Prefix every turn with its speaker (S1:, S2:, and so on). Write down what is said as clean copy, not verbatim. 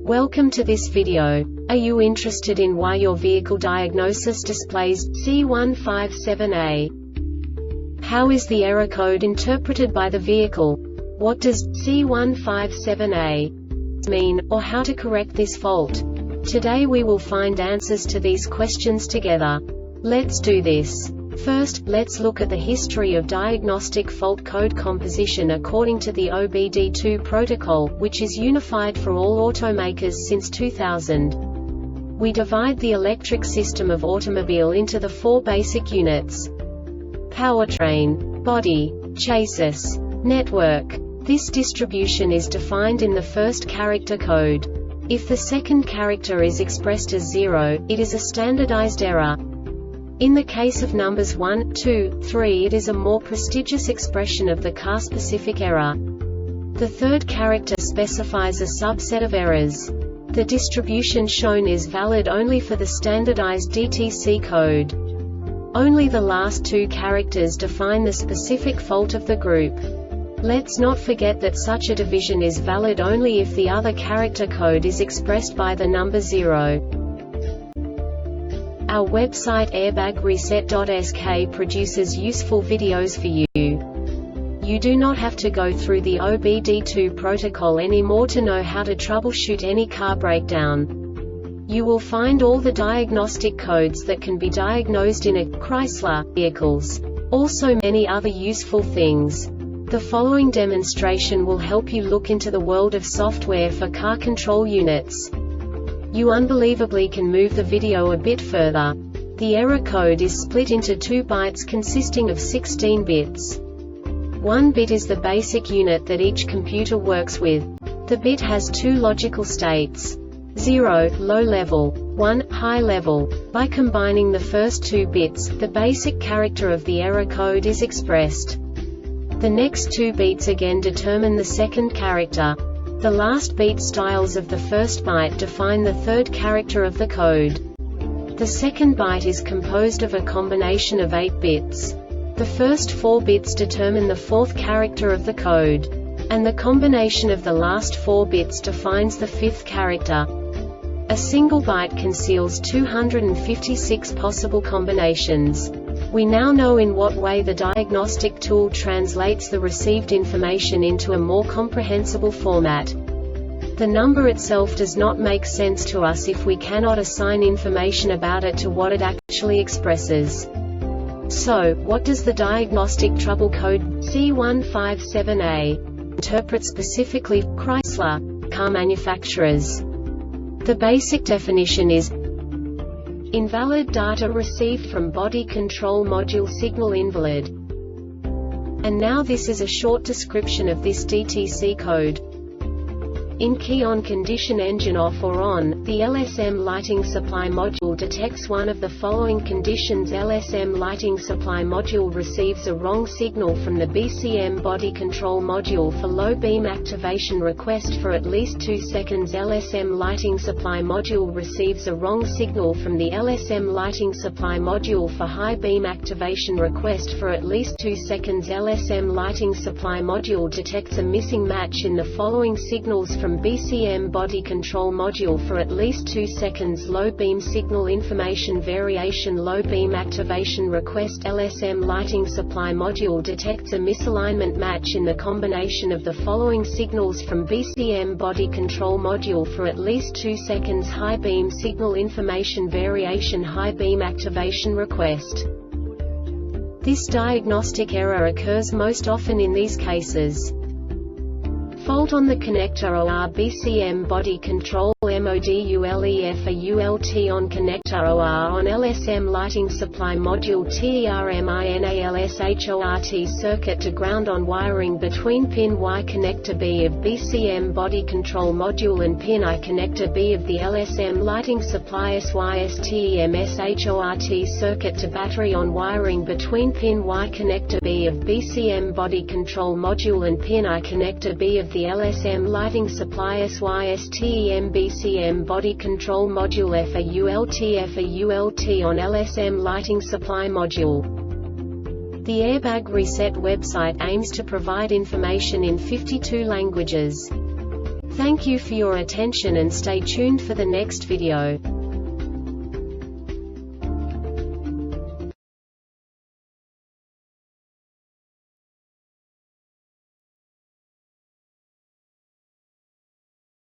S1: Welcome to this video. Are you interested in why your vehicle diagnosis displays C157A? How is the error code interpreted by the vehicle? What does C157A mean, or how to correct this fault? Today we will find answers to these questions together. Let's do this. First, let's look at the history of diagnostic fault code composition according to the OBD2 protocol, which is unified for all automakers since 2000. We divide the electric system of automobile into the four basic units: powertrain, body, chassis, network. This distribution is defined in the first character code. If the second character is expressed as 0, it is a standardized error. In the case of numbers 1, 2, 3, it is a more prestigious expression of the car-specific error. The third character specifies a subset of errors. The distribution shown is valid only for the standardized DTC code. Only the last two characters define the specific fault of the group. Let's not forget that such a division is valid only if the other character code is expressed by the number 0. Our website airbagreset.sk produces useful videos for you. You do not have to go through the OBD2 protocol anymore to know how to troubleshoot any car breakdown. You will find all the diagnostic codes that can be diagnosed in a Chrysler vehicles. Also many other useful things. The following demonstration will help you look into the world of software for car control units. You unbelievably can move the video a bit further. The error code is split into 2 bytes consisting of 16 bits. 1 bit is the basic unit that each computer works with. The bit has 2 logical states: 0, low level, 1, high level. By combining the first 2 bits, the basic character of the error code is expressed. The next 2 beats again determine the second character. The last beat styles of the first byte define the third character of the code. The second byte is composed of a combination of 8 bits. The first 4 bits determine the fourth character of the code. And the combination of the last 4 bits defines the fifth character. A single byte conceals 256 possible combinations. We now know in what way the diagnostic tool translates the received information into a more comprehensible format. The number itself does not make sense to us if we cannot assign information about it to what it actually expresses. So, what does the Diagnostic Trouble Code C157A interpret specifically for Chrysler car manufacturers? The basic definition is: invalid data received from body control module signal invalid. And now this is a short description of this DTC code. In key on condition engine off or on, the LSM lighting supply module detects one of the following conditions. LSM lighting supply module receives a wrong signal from the BCM body control module for low beam activation request for at least 2 seconds. LSM lighting supply module receives a wrong signal from the LSM lighting supply module for high beam activation request for at least 2 seconds. LSM lighting supply module detects a missing match in the following signals from BCM body control module for at least 2 seconds. Low beam signal information variation. Low beam activation request. LSM lighting supply module detects a misalignment match in the combination of the following signals from BCM body control module for at least 2 seconds. High beam signal information variation. High beam activation request. This diagnostic error occurs most often in these cases: fault on the connector OR BCM body control MODULEF a ULT on connector OR on LSM lighting supply module TERMINALSHORT circuit to ground on wiring between pin Y connector B of BCM body control module and pin I connector B of the LSM lighting supply SYSTEMSHORT circuit to battery on wiring between pin Y connector B of BCM body control module and pin I connector B of the LSM lighting supply SYSTEMBCM body control module F a ULT on LSM lighting supply module. The Airbag Reset website aims to provide information in 52 languages. Thank you for your attention and stay tuned for the next video.